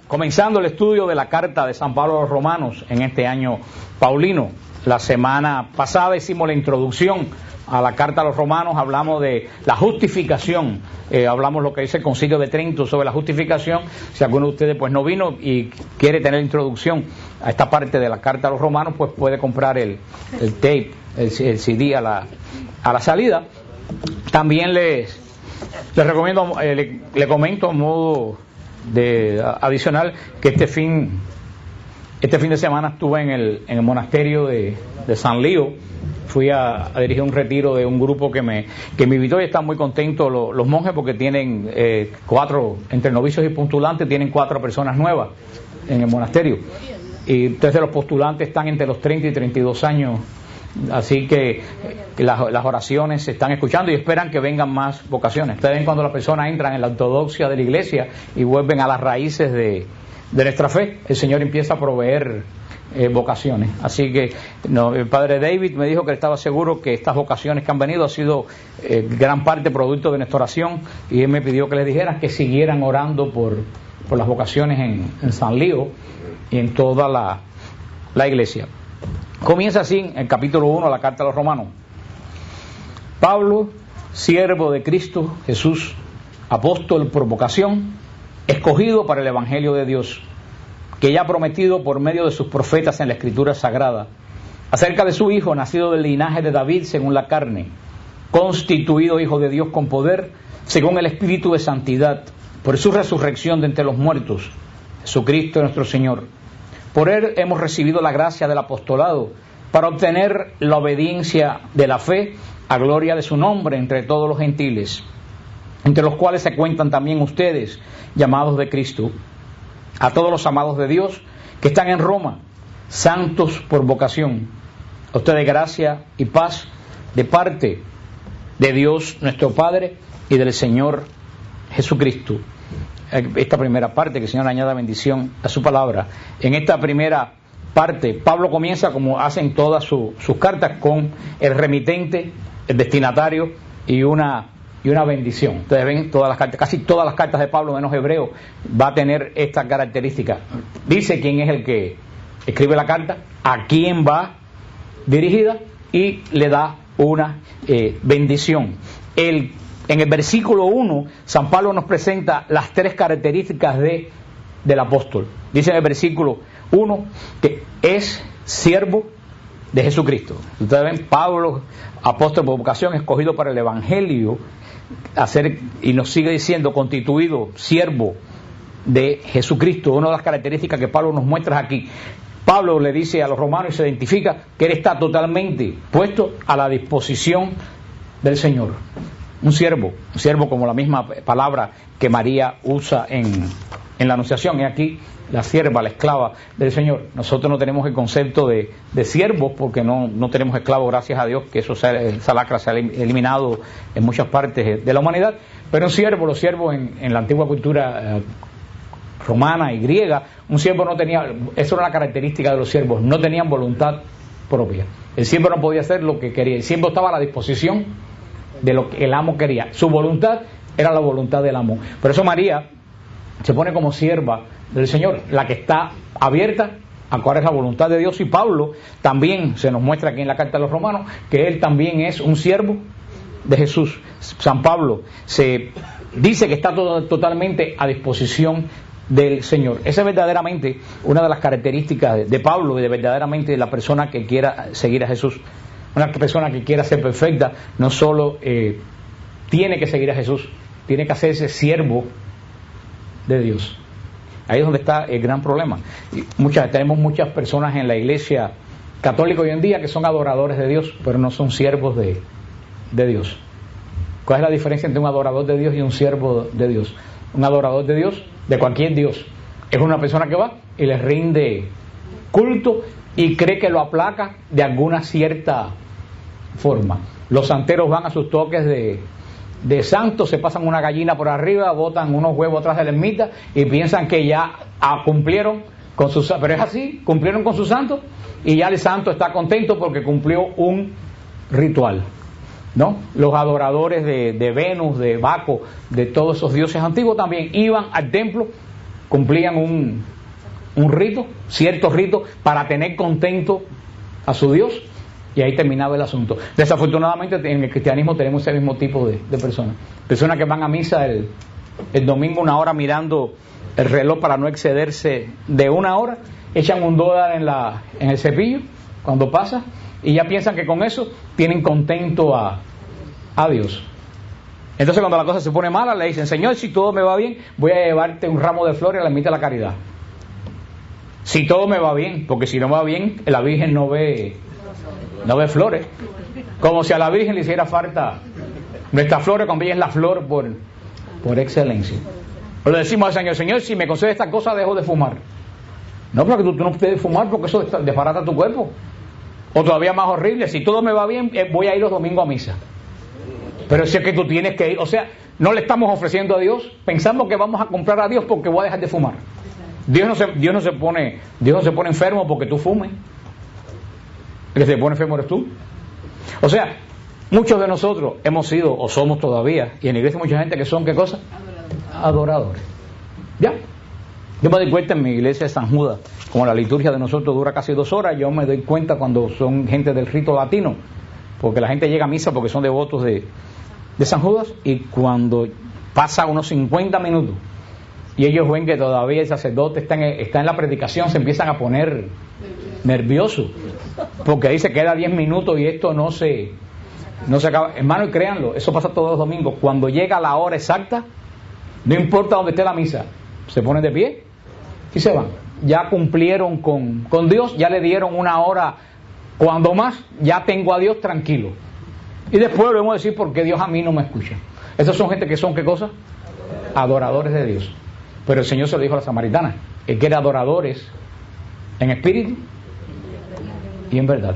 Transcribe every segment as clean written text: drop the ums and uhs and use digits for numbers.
comenzando el estudio de la carta de San Pablo a los Romanos en este año paulino. La semana pasada hicimos la introducción a la carta a los Romanos, hablamos de la justificación, hablamos lo que dice el Concilio de Trento sobre la justificación. Si alguno de ustedes pues no vino y quiere tener introducción a esta parte de la carta a los Romanos, pues puede comprar el tape, el CD a la salida. También les recomiendo, le comento a modo adicional que este fin de semana estuve en el monasterio de San Lío. Fui a dirigir un retiro de un grupo que me invitó y están muy contentos los monjes porque tienen 4, entre novicios y postulantes, tienen 4 personas nuevas en el monasterio. Y 3 de los postulantes están entre los 30 y 32 años. Así que las oraciones se están escuchando y esperan que vengan más vocaciones. Ustedes ven cuando las personas entran en la ortodoxia de la iglesia y vuelven a las raíces de nuestra fe, el Señor empieza a proveer vocaciones. Así que el padre David me dijo que estaba seguro que estas vocaciones que han venido ha sido gran parte producto de nuestra oración, y él me pidió que les dijera que siguieran orando por las vocaciones en San Lío y en toda la iglesia. Comienza así en el capítulo 1 la carta a los Romanos. Pablo, siervo de Cristo Jesús, apóstol por vocación, escogido para el Evangelio de Dios, que ya ha prometido por medio de sus profetas en la Escritura Sagrada, acerca de su Hijo, nacido del linaje de David según la carne, constituido Hijo de Dios con poder, según el Espíritu de Santidad, por su resurrección de entre los muertos, Jesucristo nuestro Señor. Por él hemos recibido la gracia del apostolado para obtener la obediencia de la fe a gloria de su nombre entre todos los gentiles, entre los cuales se cuentan también ustedes, llamados de Cristo. A todos los amados de Dios que están en Roma, santos por vocación, a ustedes gracia y paz de parte de Dios nuestro Padre y del Señor Jesucristo. Esta primera parte, que el Señor añada bendición a su palabra. En esta primera parte, Pablo comienza, como hacen todas sus cartas, con el remitente, el destinatario y una bendición. Ustedes ven todas las cartas, casi todas las cartas de Pablo, menos Hebreo, va a tener esta característica. Dice quién es el que escribe la carta, a quién va dirigida y le da una bendición. En el versículo 1, San Pablo nos presenta las 3 características del apóstol. Dice en el versículo 1 que es siervo de Jesucristo. Ustedes ven, Pablo, apóstol por vocación, escogido para el Evangelio, y nos sigue diciendo, constituido siervo de Jesucristo. Una de las características que Pablo nos muestra aquí. Pablo le dice a los romanos y se identifica que él está totalmente puesto a la disposición del Señor. Un siervo como la misma palabra que María usa en la Anunciación, y aquí la sierva, la esclava del Señor. Nosotros no tenemos el concepto de siervos porque no tenemos esclavos, gracias a Dios, que esa lacra se ha eliminado en muchas partes de la humanidad. Pero los siervos en la antigua cultura romana y griega, un siervo no tenía, eso era la característica de los siervos, no tenían voluntad propia. El siervo no podía hacer lo que quería, el siervo estaba a la disposición de lo que el amo quería. Su voluntad era la voluntad del amo. Por eso María se pone como sierva del Señor, la que está abierta a cuál es la voluntad de Dios. Y Pablo también se nos muestra aquí en la carta de los Romanos que él también es un siervo de Jesús. San Pablo se dice que está totalmente a disposición del Señor. Esa es verdaderamente una de las características de Pablo y de verdaderamente de la persona que quiera seguir a Jesús. Una persona que quiera ser perfecta no solo tiene que seguir a Jesús, tiene que hacerse siervo de Dios. Ahí es donde está el gran problema. Tenemos muchas personas en la iglesia católica hoy en día que son adoradores de Dios, pero no son siervos de Dios. ¿Cuál es la diferencia entre un adorador de Dios y un siervo de Dios? Un adorador de Dios, de cualquier Dios, es una persona que va y le rinde culto y cree que lo aplaca de alguna cierta forma. Los santeros van a sus toques de santos, se pasan una gallina por arriba, botan unos huevos atrás de la ermita y piensan que ya cumplieron con sus, pero es así, cumplieron con su santo y ya el santo está contento porque cumplió un ritual, ¿no? Los adoradores de Venus, de Baco, de todos esos dioses antiguos también iban al templo cumplían un rito, cierto rito, para tener contento a su Dios, y ahí terminaba el asunto. Desafortunadamente en el cristianismo tenemos ese mismo tipo de personas que van a misa el domingo 1 hora mirando el reloj para no excederse de 1 hora, echan $1 en el cepillo cuando pasa y ya piensan que con eso tienen contento a Dios. Entonces cuando la cosa se pone mala le dicen: Señor, si todo me va bien, voy a llevarte un ramo de flores a la mitad de la caridad. Si todo me va bien, porque si no me va bien, la Virgen no ve flores. Como si a la Virgen le hiciera falta nuestras flores, cuando ella es la flor por excelencia. O le decimos al Señor: Señor, si me concede esta cosa, dejo de fumar. No, porque tú no puedes fumar porque eso desbarata tu cuerpo. O todavía más horrible, si todo me va bien, voy a ir los domingos a misa. Pero si es que tú tienes que ir, o sea, no le estamos ofreciendo a Dios, pensamos que vamos a comprar a Dios porque voy a dejar de fumar. Dios no se pone enfermo porque tú fumes. El que se pone enfermo eres tú. O sea, muchos de nosotros hemos sido o somos todavía, y en la iglesia hay mucha gente que son, ¿qué cosa? Adoradores. Ya. Yo me doy cuenta en mi iglesia de San Judas, como la liturgia de nosotros dura casi 2 horas, yo me doy cuenta cuando son gente del rito latino, porque la gente llega a misa porque son devotos de San Judas, y cuando pasa unos 50 minutos y ellos ven que todavía el sacerdote está en la predicación, se empiezan a poner nerviosos, porque ahí se queda 10 minutos y esto no se acaba. Hermano, y créanlo, eso pasa todos los domingos. Cuando llega la hora exacta, no importa dónde esté la misa, se ponen de pie y se van. Ya cumplieron con Dios, ya le dieron 1 hora, cuando más, ya tengo a Dios tranquilo. Y después volvemos a decir: porque Dios a mí no me escucha. Esas son gente que son, ¿qué cosa? Adoradores de Dios. Pero el Señor se lo dijo a la samaritana: Él quiere adoradores en espíritu y en verdad.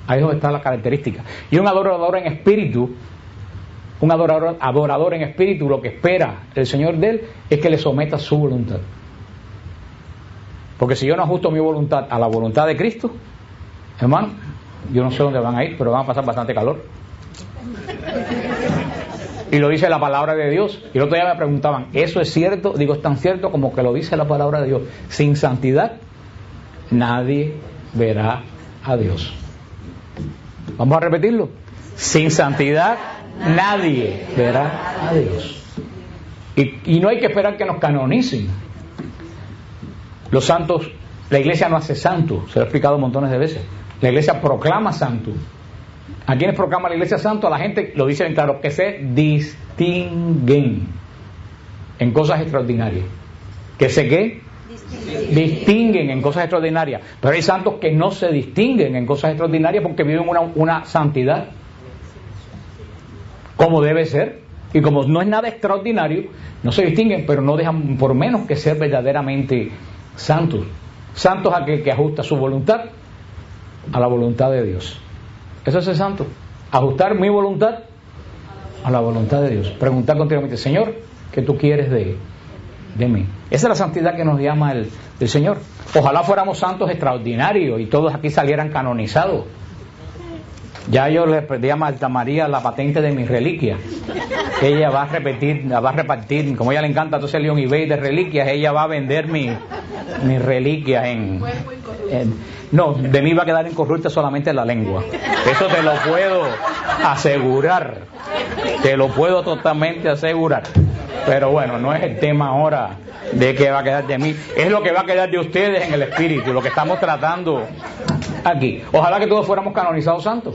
Ahí es donde está la característica. Y un adorador en espíritu, adorador en espíritu, lo que espera el Señor de él es que le someta su voluntad. Porque si yo no ajusto mi voluntad a la voluntad de Cristo, hermano, yo no sé dónde van a ir, pero van a pasar bastante calor. Y lo dice la palabra de Dios. Y el otro día me preguntaban: ¿eso es cierto? Digo, es tan cierto como que lo dice la palabra de Dios. Sin santidad nadie verá a Dios. Vamos a repetirlo: sin santidad nadie verá a Dios. Y no hay que esperar que nos canonicen. Los santos, la iglesia no hace santo, se lo he explicado montones de veces. La iglesia proclama santo. ¿A quiénes proclama la iglesia santo? A la gente, lo dicen claro, que se distinguen en cosas extraordinarias. ¿Que se qué? Distinguen en cosas extraordinarias. Pero hay santos que no se distinguen en cosas extraordinarias porque viven una santidad como debe ser. Y como no es nada extraordinario, no se distinguen, pero no dejan por menos que ser verdaderamente santos. Santos aquel que ajusta su voluntad a la voluntad de Dios. Eso es ser santo. Ajustar mi voluntad a la voluntad de Dios. Preguntar continuamente: Señor, ¿qué tú quieres de mí? Esa es la santidad que nos llama el Señor. Ojalá fuéramos santos extraordinarios y todos aquí salieran canonizados. Ya yo le pedí a Marta María la patente de mis reliquias. Ella va a repartir, como a ella le encanta entonces el eBay de reliquias, ella va a vender mis reliquias no, de mí va a quedar incorrupta solamente la lengua. Eso te lo puedo asegurar. Te lo puedo totalmente asegurar. Pero bueno, no es el tema ahora de qué va a quedar de mí. Es lo que va a quedar de ustedes en el espíritu, lo que estamos tratando aquí. Ojalá que todos fuéramos canonizados santos.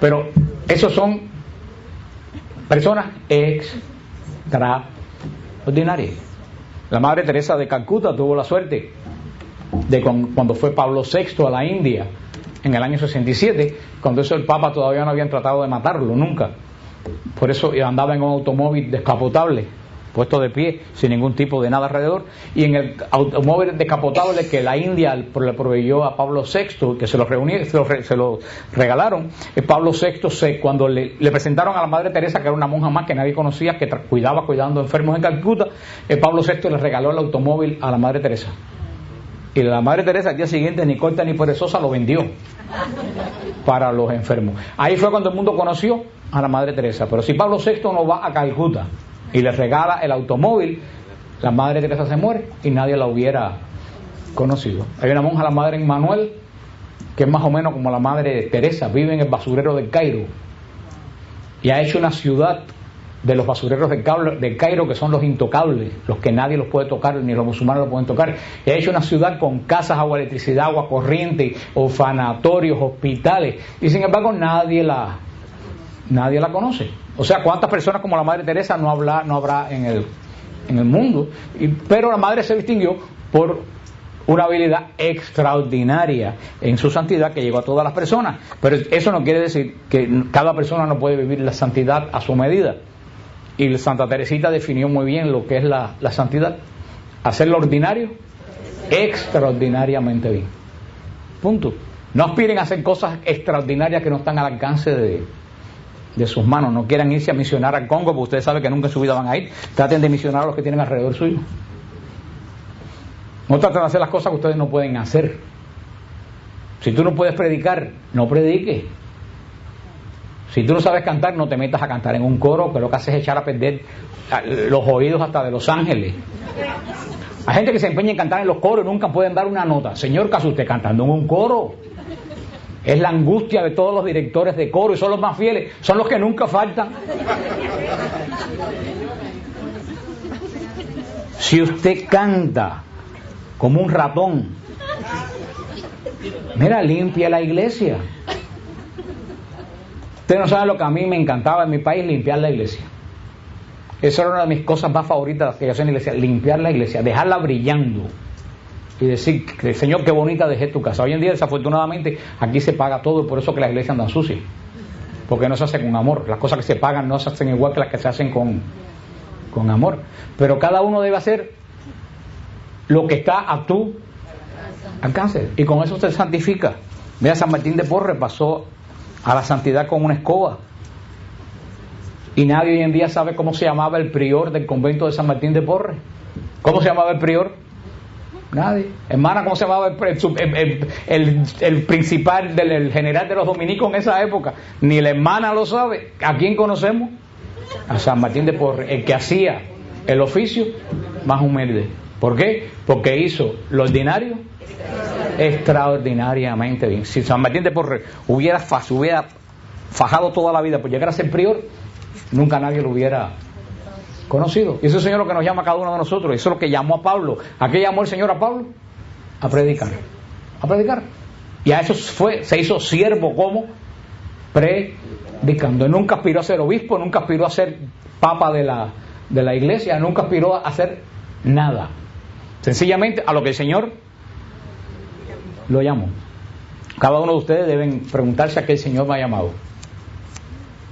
Pero esos son personas extraordinarias. La Madre Teresa de Calcuta tuvo la suerte de cuando fue Pablo VI a la India en el año 67, cuando eso el Papa todavía no habían tratado de matarlo nunca. Por eso andaba en un automóvil descapotable, puesto de pie, sin ningún tipo de nada alrededor, y en el automóvil descapotable que la India le proveyó a Pablo VI, que se lo regalaron, Pablo VI, cuando le presentaron a la Madre Teresa, que era una monja más que nadie conocía, que cuidando enfermos en Calcuta, Pablo VI le regaló el automóvil a la Madre Teresa. Y la Madre Teresa al día siguiente, ni corta ni perezosa, lo vendió para los enfermos. Ahí fue cuando el mundo conoció a la Madre Teresa. Pero si Pablo VI no va a Calcuta y le regala el automóvil, la Madre Teresa se muere y nadie la hubiera conocido. Hay una monja, la Madre Emmanuel, que es más o menos como la Madre Teresa, vive en el basurero del Cairo y ha hecho una ciudad de los basureros de Cairo, que son los intocables, los que nadie los puede tocar, ni los musulmanes los pueden tocar. Y ha hecho una ciudad con casas, agua, electricidad, agua corriente, orfanatorios, hospitales, y sin embargo nadie la conoce. O sea, ¿cuántas personas como la Madre Teresa no habrá en el mundo? Pero la Madre se distinguió por una habilidad extraordinaria en su santidad que llegó a todas las personas. Pero eso no quiere decir que cada persona no puede vivir la santidad a su medida. Y Santa Teresita definió muy bien lo que es la santidad: hacer lo ordinario extraordinariamente bien. Punto. No aspiren a hacer cosas extraordinarias que no están al alcance de sus manos. No quieran irse a misionar al Congo, porque ustedes saben que nunca en su vida van a ir. Traten de misionar a los que tienen alrededor suyo. No traten de hacer las cosas que ustedes no pueden hacer. Si tú no puedes predicar, no prediques. Si tú no sabes cantar, no te metas a cantar en un coro, que lo que hace es echar a perder los oídos hasta de los ángeles. Hay gente que se empeña en cantar en los coros y nunca pueden dar una nota. Señor, ¿qué hace usted cantando en un coro? Es la angustia de todos los directores de coro, y son los más fieles, son los que nunca faltan. Si usted canta como un ratón, mira, limpia la iglesia. Ustedes no saben lo que a mí me encantaba en mi país: limpiar la iglesia. Esa era una de mis cosas más favoritas que yo hacía en la iglesia: limpiar la iglesia, dejarla brillando y decir, Señor, qué bonita dejé tu casa. Hoy en día, desafortunadamente, aquí se paga todo, y por eso que las iglesias andan sucias, porque no se hace con amor. Las cosas que se pagan no se hacen igual que las que se hacen con amor. Pero cada uno debe hacer lo que está a tu alcance, y con eso se santifica. Mira, San Martín de Porres pasó a la santidad con una escoba, y nadie hoy en día sabe cómo se llamaba el prior del convento de San Martín de Porres. ¿Cómo se llamaba el prior? Nadie. Hermana, ¿cómo se llamaba el principal, el general de los dominicos en esa época? Ni la hermana lo sabe. ¿A quién conocemos? A San Martín de Porres, el que hacía el oficio más humilde. ¿Por qué? Porque hizo lo ordinario extraordinariamente bien. Si San Martín de Porres hubiera fajado toda la vida por llegar a ser prior, nunca nadie lo hubiera conocido. Y eso es el Señor lo que nos llama a cada uno de nosotros. Eso es lo que llamó a Pablo. ¿A qué llamó el Señor a Pablo? A predicar. A predicar. Y a eso se hizo siervo, como predicando. Nunca aspiró a ser obispo, nunca aspiró a ser papa de la iglesia, nunca aspiró a hacer nada. Sencillamente a lo que el Señor lo llamó. Cada uno de ustedes deben preguntarse a qué el Señor me ha llamado.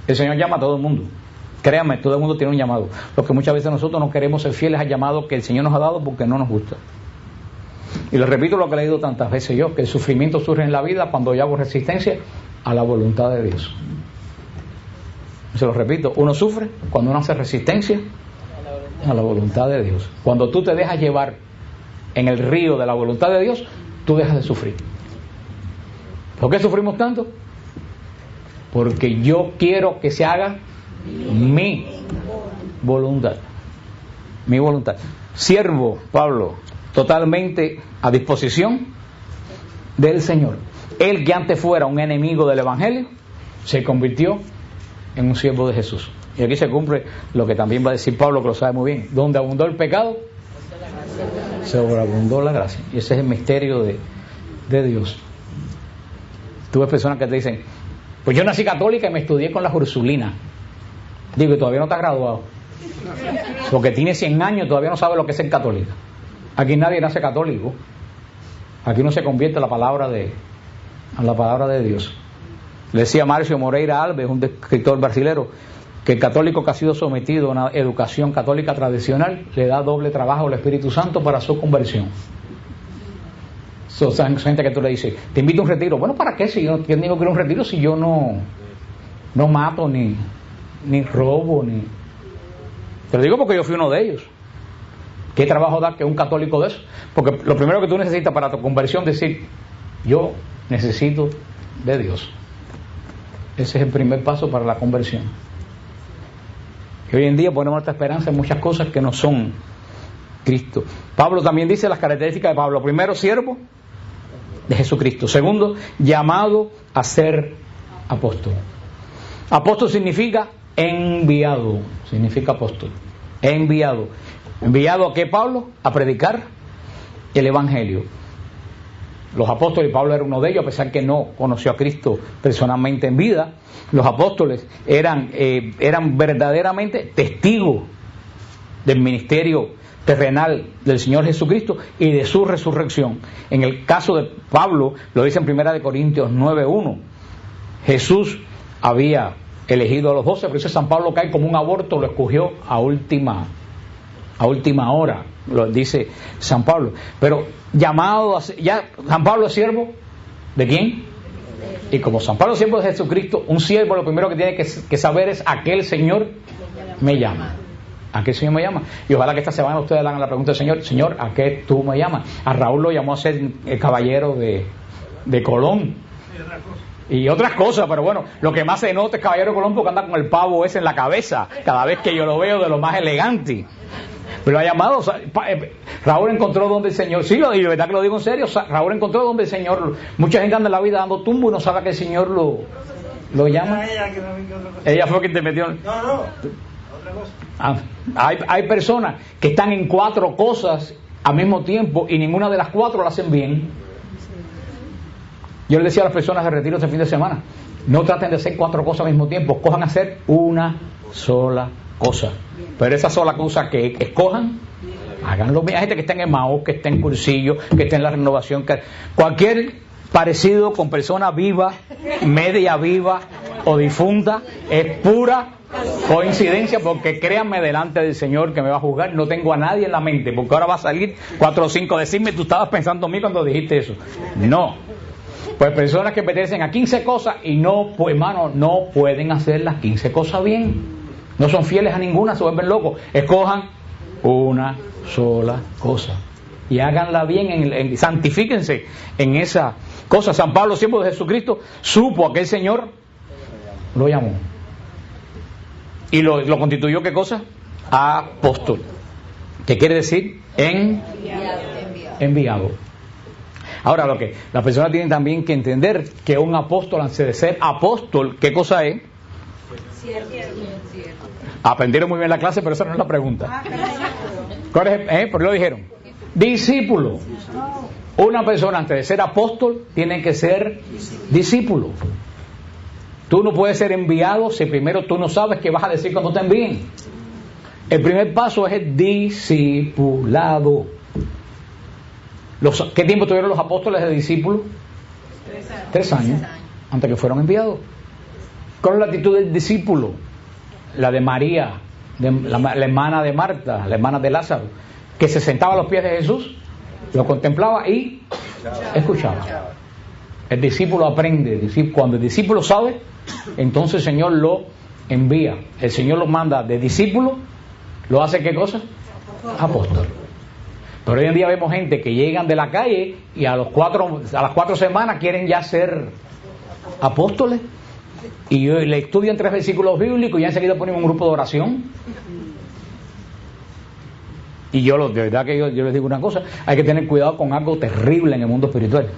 El Señor llama a todo el mundo. Créanme, todo el mundo tiene un llamado. Lo que muchas veces nosotros no queremos ser fieles al llamado que el Señor nos ha dado porque no nos gusta. Y les repito lo que he leído tantas veces yo, que el sufrimiento surge en la vida cuando yo hago resistencia a la voluntad de Dios. Se lo repito, uno sufre cuando uno hace resistencia a la voluntad de Dios. Cuando tú te dejas llevar en el río de la voluntad de Dios, tú dejas de sufrir. ¿Por qué sufrimos tanto? Porque yo quiero que se haga mi voluntad. Mi voluntad. Siervo, Pablo, totalmente a disposición del Señor. Él, que antes fuera un enemigo del Evangelio, se convirtió en un siervo de Jesús. Y aquí se cumple lo que también va a decir Pablo, que lo sabe muy bien: donde abundó el pecado, sobreabundó la gracia. Y ese es el misterio de Dios. Tú ves personas que te dicen: pues yo nací católica y me estudié con las Ursulinas. Digo, y todavía no te has graduado, porque tiene 100 años y todavía no sabe lo que es ser católica. Aquí nadie nace católico. Aquí no se convierte a la palabra de Dios. Le decía Márcio Moreira Alves, un escritor brasilero, que el católico que ha sido sometido a una educación católica tradicional le da doble trabajo al Espíritu Santo para su conversión. Son gente que tú le dices: te invito a un retiro. Bueno, ¿para qué? Si yo no digo que ir a un retiro, si yo no mato, ni robo, ni... Te lo digo porque yo fui uno de ellos. ¿Qué trabajo da que un católico de eso? Porque lo primero que tú necesitas para tu conversión es decir: yo necesito de Dios. Ese es el primer paso para la conversión. Y hoy en día ponemos nuestra esperanza en muchas cosas que no son Cristo. Pablo también dice las características de Pablo. Primero, siervo de Jesucristo. Segundo, llamado a ser apóstol. Apóstol significa enviado. Significa apóstol. Enviado. ¿Enviado a qué, Pablo? A predicar el Evangelio. Los apóstoles, Pablo era uno de ellos, a pesar que no conoció a Cristo personalmente en vida. Los apóstoles eran verdaderamente testigos del ministerio terrenal del Señor Jesucristo y de su resurrección. En el caso de Pablo, lo dice en 1 Corintios 9:1, Jesús había elegido a los 12, pero ese San Pablo cae como un aborto, lo escogió a última hora, lo dice San Pablo. Pero llamado, ya San Pablo es siervo ¿de quién? Y como San Pablo es siervo de Jesucristo, un siervo lo primero que tiene que saber es: aquel Señor me llama. ¿A qué Señor me llama? Y ojalá que esta semana ustedes le hagan la pregunta al Señor: Señor, ¿a qué tú me llamas? A Raúl lo llamó a ser el caballero de Colón y otras cosas, pero bueno, lo que más se nota es caballero de Colón porque anda con el pavo ese en la cabeza cada vez que yo lo veo, de lo más elegante. Pero ha llamado, Raúl encontró donde el Señor, sí, y de verdad que lo digo en serio, Raúl encontró donde el Señor, mucha gente anda en la vida dando tumbo y no sabe que el Señor lo llama. Ella fue quien te metió. Hay personas que están en 4 cosas al mismo tiempo y ninguna de las 4 lo hacen bien. Yo le decía a las personas de retiro este fin de semana: no traten de hacer 4 cosas al mismo tiempo, cojan a hacer una sola cosa. Pero esa sola cosa que escojan, háganlo bien. Hay gente que está en Emmaús, que está en cursillo, que está en la renovación, cualquier parecido con persona viva, media viva o difunta es pura coincidencia, porque créanme delante del Señor que me va a juzgar, no tengo a nadie en la mente, porque ahora va a salir 4 o 5 decirme: tú estabas pensando en mí cuando dijiste eso. No. Pues personas que pertenecen a 15 cosas y no, pues hermano, no pueden hacer las 15 cosas bien. No son fieles a ninguna, se vuelven locos. Escojan una sola cosa y háganla bien, santifíquense en esa cosa. San Pablo, siervo de Jesucristo, supo a que el Señor lo llamó y lo constituyó, ¿qué cosa? Apóstol, que quiere decir enviado. Ahora, lo que las personas tienen también que entender que un apóstol, antes de ser apóstol, ¿qué cosa es? Aprendieron muy bien la clase, pero esa no es la pregunta. ¿Cuál es? ¿Por qué lo dijeron? Discípulo. Una persona, antes de ser apóstol, tiene que ser discípulo. Tú no puedes ser enviado si primero tú no sabes qué vas a decir cuando te envíen. El primer paso es el discipulado. ¿Qué tiempo tuvieron los apóstoles de discípulos? 3 años antes que fueron enviados. ¿Cuál es la actitud del discípulo? La de María, la hermana de Marta, la hermana de Lázaro, que se sentaba a los pies de Jesús, lo contemplaba y escuchaba. El discípulo aprende. Cuando el discípulo sabe, entonces el Señor lo envía. El Señor lo manda de discípulo, lo hace ¿qué cosa? Apóstol. Pero hoy en día vemos gente que llegan de la calle y a las 4 semanas quieren ya ser apóstoles, y le estudian 3 versículos bíblicos y ya enseguida ponen un grupo de oración. Y de verdad que yo les digo una cosa: hay que tener cuidado con algo terrible en el mundo espiritual.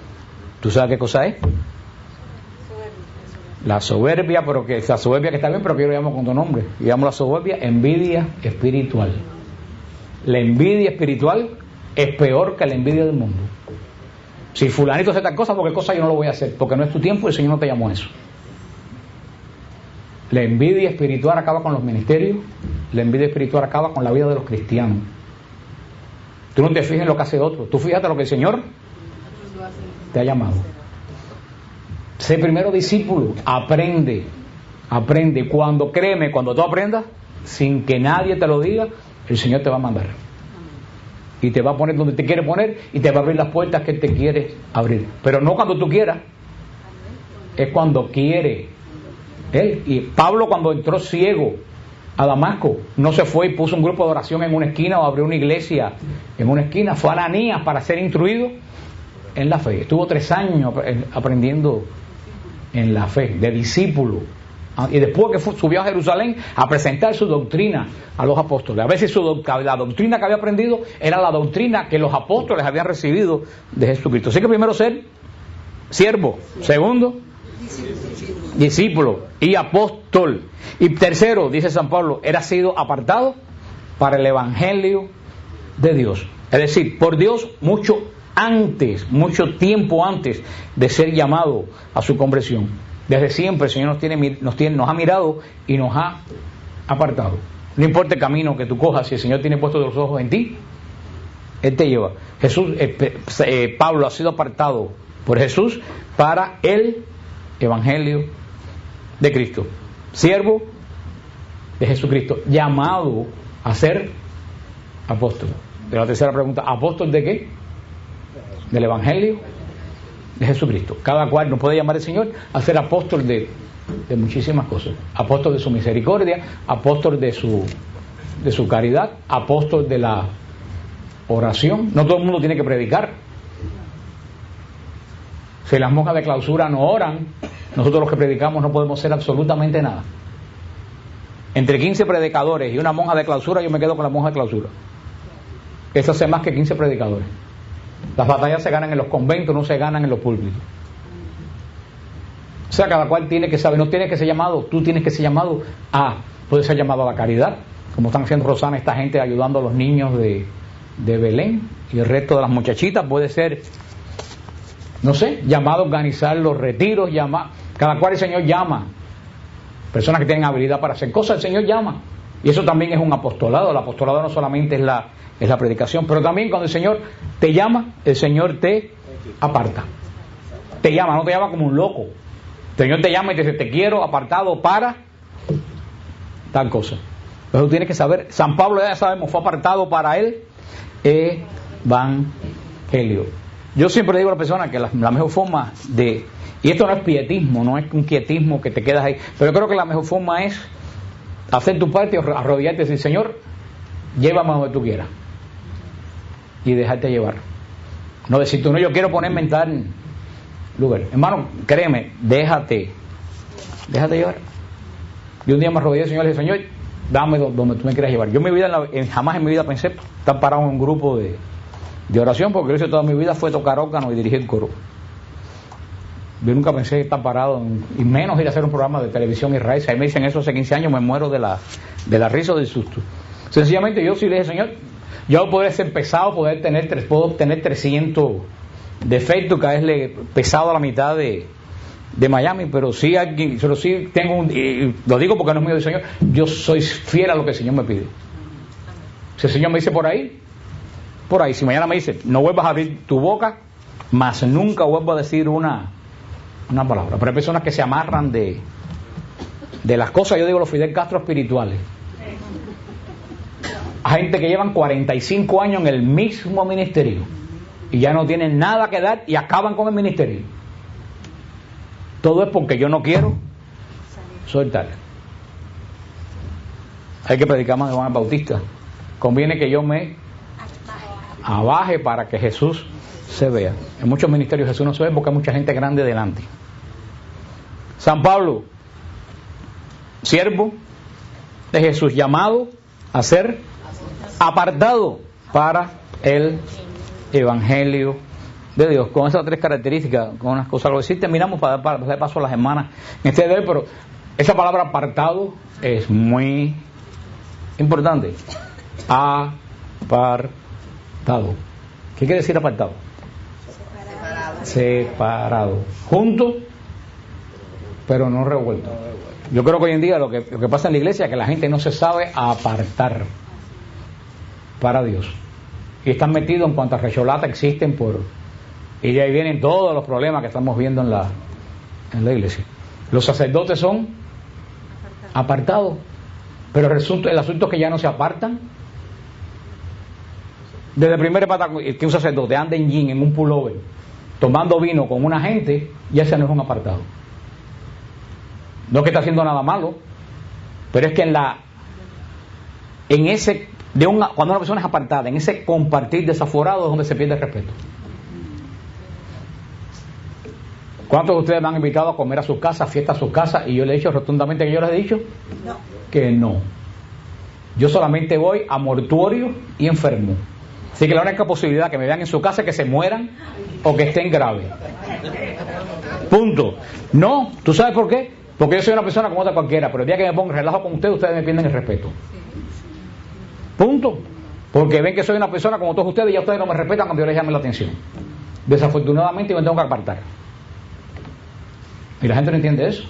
¿Tú sabes qué cosa es? La soberbia, la soberbia que está bien, pero que yo lo llamo con otro nombre. Y llamo la soberbia envidia espiritual. La envidia espiritual es peor que la envidia del mundo. Si fulanito hace tal cosa, porque cosa yo no lo voy a hacer, porque no es tu tiempo y el Señor no te llamó a eso. La envidia espiritual acaba con los ministerios. La envidia espiritual acaba con la vida de los cristianos. Tú no te fijas en lo que hace otro, tú fíjate lo que el Señor te ha llamado. Sé primero discípulo, aprende. Cuando tú aprendas, sin que nadie te lo diga, el Señor te va a mandar y te va a poner donde te quiere poner y te va a abrir las puertas que Él te quiere abrir, pero no cuando tú quieras, es cuando quiere Él. Y Pablo, cuando entró ciego a Damasco, no se fue y puso un grupo de oración en una esquina o abrió una iglesia en una esquina. Fue a Ananías para ser instruido en la fe. Estuvo 3 años aprendiendo en la fe, de discípulo. Y después que subió a Jerusalén a presentar su doctrina a los apóstoles. A veces la doctrina que había aprendido era la doctrina que los apóstoles habían recibido de Jesucristo. Así que primero ser siervo, segundo discípulo y apóstol, y tercero, dice San Pablo, era sido apartado para el evangelio de Dios. Es decir, por Dios mucho tiempo antes de ser llamado a su conversión. Desde siempre el Señor nos ha mirado y nos ha apartado. No importa el camino que tú cojas, si el Señor tiene puestos los ojos en ti, Él te lleva. Pablo ha sido apartado por Jesús para el evangelio de Cristo, siervo de Jesucristo, llamado a ser apóstol. De la tercera pregunta, ¿apóstol de qué? Del evangelio de Jesucristo. Cada cual nos puede llamar el Señor a ser apóstol de muchísimas cosas. Apóstol de su misericordia, apóstol de su caridad, apóstol de la oración. No todo el mundo tiene que predicar. Si las monjas de clausura no oran, nosotros los que predicamos no podemos hacer absolutamente nada. Entre 15 predicadores y una monja de clausura, yo me quedo con la monja de clausura. Eso hace más que 15 predicadores. Las batallas se ganan en los conventos, no se ganan en los púlpitos. O sea, cada cual tiene que saber, no tiene que ser llamado, tú tienes que ser llamado puede ser llamado a la caridad, como están haciendo Rosana, esta gente ayudando a los niños de Belén y el resto de las muchachitas. Puede ser, no sé, llamado a organizar los retiros, cada cual el Señor llama. Personas que tienen habilidad para hacer cosas, el Señor llama. Y eso también es un apostolado. El apostolado no solamente es la predicación, pero también cuando el Señor te llama, el Señor te aparta. Te llama, no te llama como un loco. El Señor te llama y te dice, te quiero apartado para tal cosa. Pero tú tienes que saber, San Pablo ya sabemos, fue apartado para el evangelio. Yo siempre digo a la persona que la mejor forma y esto no es pietismo, no es un quietismo que te quedas ahí, pero yo creo que la mejor forma es hacer tu parte, arrodillarte y decir, Señor, llévame a donde tú quieras, y dejarte llevar. No decir tú, no, yo quiero ponerme en tal lugar. Hermano, créeme, déjate llevar. Yo un día me arrodillé al Señor y le dije, Señor, dame donde tú me quieras llevar. Yo jamás en mi vida pensé estar parado en un grupo de oración, porque yo hice toda mi vida fue tocar órgano y dirigir coro. Yo nunca pensé estar parado, y menos ir a hacer un programa de televisión Israel. Si ahí me dicen eso hace 15 años, me muero de la risa o del susto. Sencillamente yo sí le dije, Señor, yo puedo ser pesado, puedo tener 300 defectos, caerle pesado a la mitad de Miami, pero sí tengo lo digo porque no es mío del Señor, yo soy fiel a lo que el Señor me pide. Si el Señor me dice por ahí, si mañana me dice, no vuelvas a abrir tu boca, más nunca vuelvo a decir una palabra. Pero hay personas que se amarran de las cosas, yo digo los Fidel Castro espirituales. Hay gente que llevan 45 años en el mismo ministerio y ya no tienen nada que dar y acaban con el ministerio. Todo es porque yo no quiero soltar. Hay que predicar más de Juan el Bautista. Conviene que yo me abaje para que Jesús se vea. En muchos ministerios Jesús no se ve porque hay mucha gente grande delante. San Pablo, siervo de Jesús, llamado a ser apartado para el evangelio de Dios, con esas tres características, con unas cosas. Lo que sí terminamos para dar paso a las semanas en este día, pero esa palabra apartado es muy importante. Apartado. ¿Qué quiere decir apartado? Separado. Junto, pero no revuelto. Yo creo que hoy en día lo que pasa en la iglesia es que la gente no se sabe apartar para Dios. Y están metidos en cuantas recholatas existen y de ahí vienen todos los problemas que estamos viendo en la iglesia. Los sacerdotes son apartados, pero el asunto es que ya no se apartan. Desde el primer pata que un sacerdote anda en jean, en un pullover, tomando vino con una gente, ya ese no es un apartado. No es que está haciendo nada malo, pero es que cuando una persona es apartada, en ese compartir desaforado es donde se pierde el respeto. ¿Cuántos de ustedes me han invitado a comer a sus casas, fiesta a sus casas? Y yo les he dicho rotundamente que yo les he dicho que no. Yo solamente voy a mortuorios y enfermos. Así que la única posibilidad que me vean en su casa es que se mueran o que estén graves. Punto. No, ¿tú sabes por qué? Porque yo soy una persona como otra cualquiera, pero el día que me pongo relajo con ustedes me pierden el respeto. Punto. Porque ven que soy una persona como todos ustedes y ya ustedes no me respetan cuando yo les llame la atención. Desafortunadamente me tengo que apartar. Y la gente no entiende eso.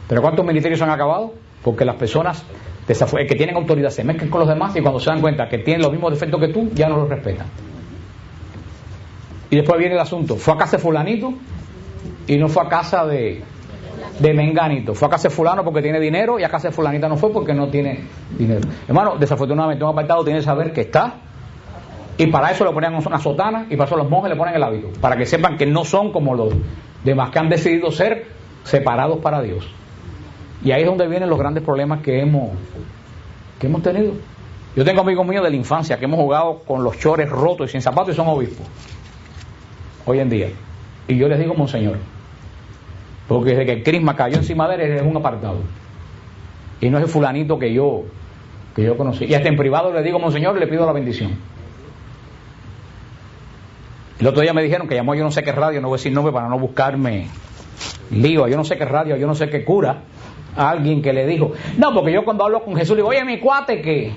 Pero ¿cuántos ministerios han acabado? Porque las personas que tienen autoridad se mezclan con los demás y cuando se dan cuenta que tienen los mismos defectos que tú, ya no los respetan. Y después viene el asunto. Fue a casa de fulanito y no fue a casa de menganito. Fue a casa de fulano porque tiene dinero y a casa de fulanita no fue porque no tiene dinero. Hermano, desafortunadamente un apartado tiene que saber que está, y para eso le ponían una sotana y para eso los monjes le ponen el hábito, para que sepan que no son como los demás que han decidido ser separados para Dios. Y ahí es donde vienen los grandes problemas que hemos tenido. Yo tengo amigos míos de la infancia que hemos jugado con los chores rotos y sin zapatos y son obispos hoy en día. Y yo les digo monseñor, porque desde que el crisma cayó encima de él es un apartado. Y no es el fulanito que yo conocí. Y hasta en privado le digo monseñor y le pido la bendición. El otro día me dijeron que llamó yo no sé qué radio, no voy a decir nombre para no buscarme lío, yo no sé qué radio, yo no sé qué cura, a alguien que le dijo, no, porque yo cuando hablo con Jesús le digo, oye, mi cuate, ¿qué?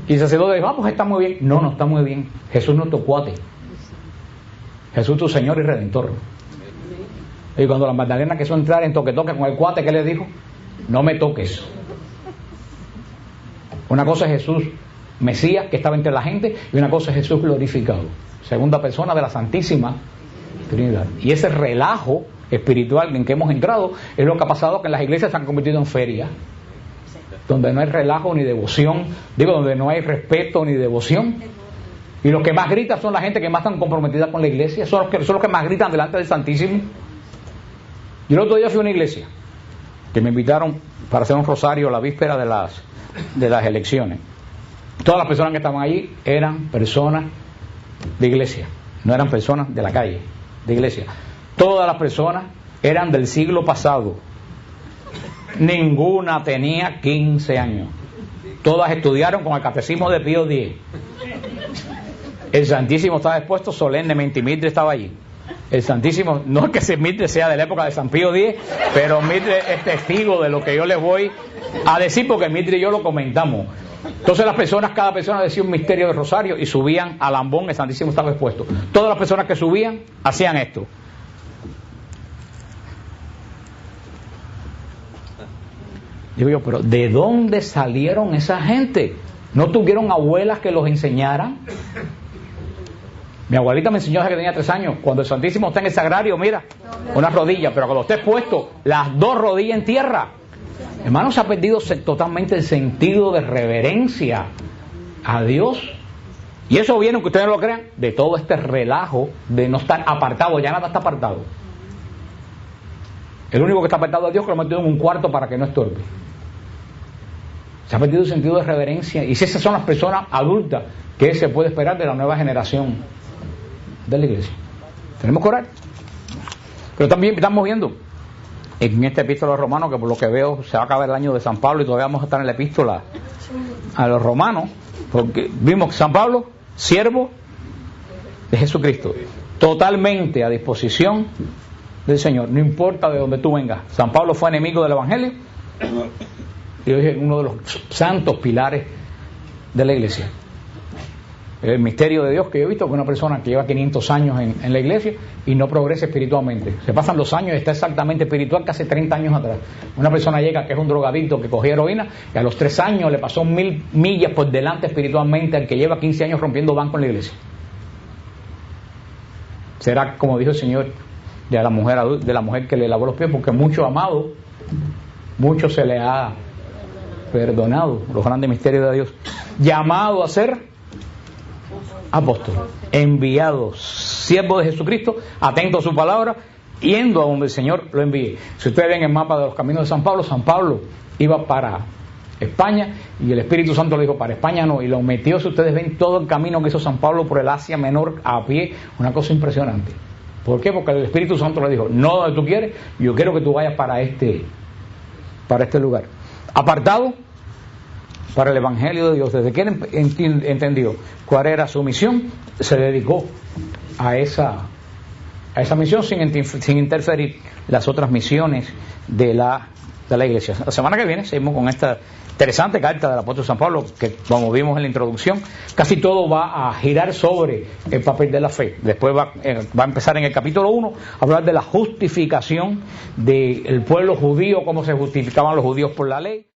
Y el sacerdote dijo, pues está muy bien. No, no está muy bien. Jesús no es tu cuate. Jesús es tu Señor y Redentor. Y cuando la Magdalena quiso entrar en toque con el cuate, ¿qué le dijo? No me toques. Una cosa es Jesús Mesías, que estaba entre la gente, y una cosa es Jesús glorificado, segunda persona de la Santísima Trinidad. Y ese relajo espiritual en que hemos entrado es lo que ha pasado, que en las iglesias se han convertido en ferias, donde no hay relajo ni devoción, donde no hay respeto ni devoción. Y los que más gritan son la gente que más están comprometidas con la iglesia, son los que más gritan delante del Santísimo. Yo el otro día fui a una iglesia que me invitaron para hacer un rosario la víspera de las elecciones. Todas las personas que estaban allí eran personas de iglesia, no eran personas de la calle, de iglesia. Todas las personas eran del siglo pasado. Ninguna tenía 15 años. Todas estudiaron con el catecismo de Pío X. El Santísimo estaba expuesto solemnemente y Mitre estaba allí. El Santísimo, no es que Mitre sea de la época de San Pío X, pero Mitre es testigo de lo que yo les voy a decir, porque Mitre y yo lo comentamos. Entonces cada persona decía un misterio de rosario y subían al ambón, el Santísimo estaba expuesto. Todas las personas que subían hacían esto. Digo yo, pero ¿de dónde salieron esa gente? ¿No tuvieron abuelas que los enseñaran? Mi abuelita me enseñó desde que tenía 3 años. Cuando el Santísimo está en el sagrario, mira, una rodilla, pero cuando esté puesto, las 2 rodillas en tierra. Hermano, se ha perdido totalmente el sentido de reverencia a Dios. Y eso viene, aunque ustedes no lo crean, de todo este relajo de no estar apartado. Ya nada está apartado. El único que está apartado es Dios, que lo ha metido en un cuarto para que no estorbe. Se ha perdido el sentido de reverencia. Y si esas son las personas adultas, ¿qué se puede esperar de la nueva generación de la iglesia? Tenemos que orar. Pero también estamos viendo en esta epístola a los romanos, que por lo que veo se va a acabar el año de San Pablo y todavía vamos a estar en la epístola a los romanos, porque vimos que San Pablo, siervo de Jesucristo, totalmente a disposición del Señor, no importa de dónde tú vengas. San Pablo fue enemigo del Evangelio y hoy es uno de los santos pilares de la iglesia. El misterio de Dios que yo he visto, que una persona que lleva 500 años en la iglesia y no progresa espiritualmente. Se pasan los años y está exactamente espiritual que hace 30 años atrás. Una persona llega que es un drogadicto que cogía heroína y a los 3 años le pasó 1000 millas por delante espiritualmente al que lleva 15 años rompiendo banco en la iglesia. Será, como dijo el Señor, de la mujer que le lavó los pies, porque mucho amado, mucho se le ha perdonado. Los grandes misterios de Dios. Llamado a ser apóstol, enviado, siervo de Jesucristo, atento a su palabra, yendo a donde el Señor lo envíe. Si ustedes ven el mapa de los caminos de San Pablo iba para España y el Espíritu Santo le dijo para España no, y lo metió. Si ustedes ven todo el camino que hizo San Pablo por el Asia Menor a pie, una cosa impresionante. ¿Por qué? Porque el Espíritu Santo le dijo, no donde tú quieres, yo quiero que tú vayas para este lugar. Apartado para el Evangelio de Dios. Desde que él entendió cuál era su misión, se dedicó a esa misión sin interferir las otras misiones de la iglesia. La semana que viene seguimos con esta interesante carta del apóstol San Pablo, que como vimos en la introducción, casi todo va a girar sobre el papel de la fe. Después va a empezar en el capítulo 1 a hablar de la justificación del pueblo judío, cómo se justificaban los judíos por la ley.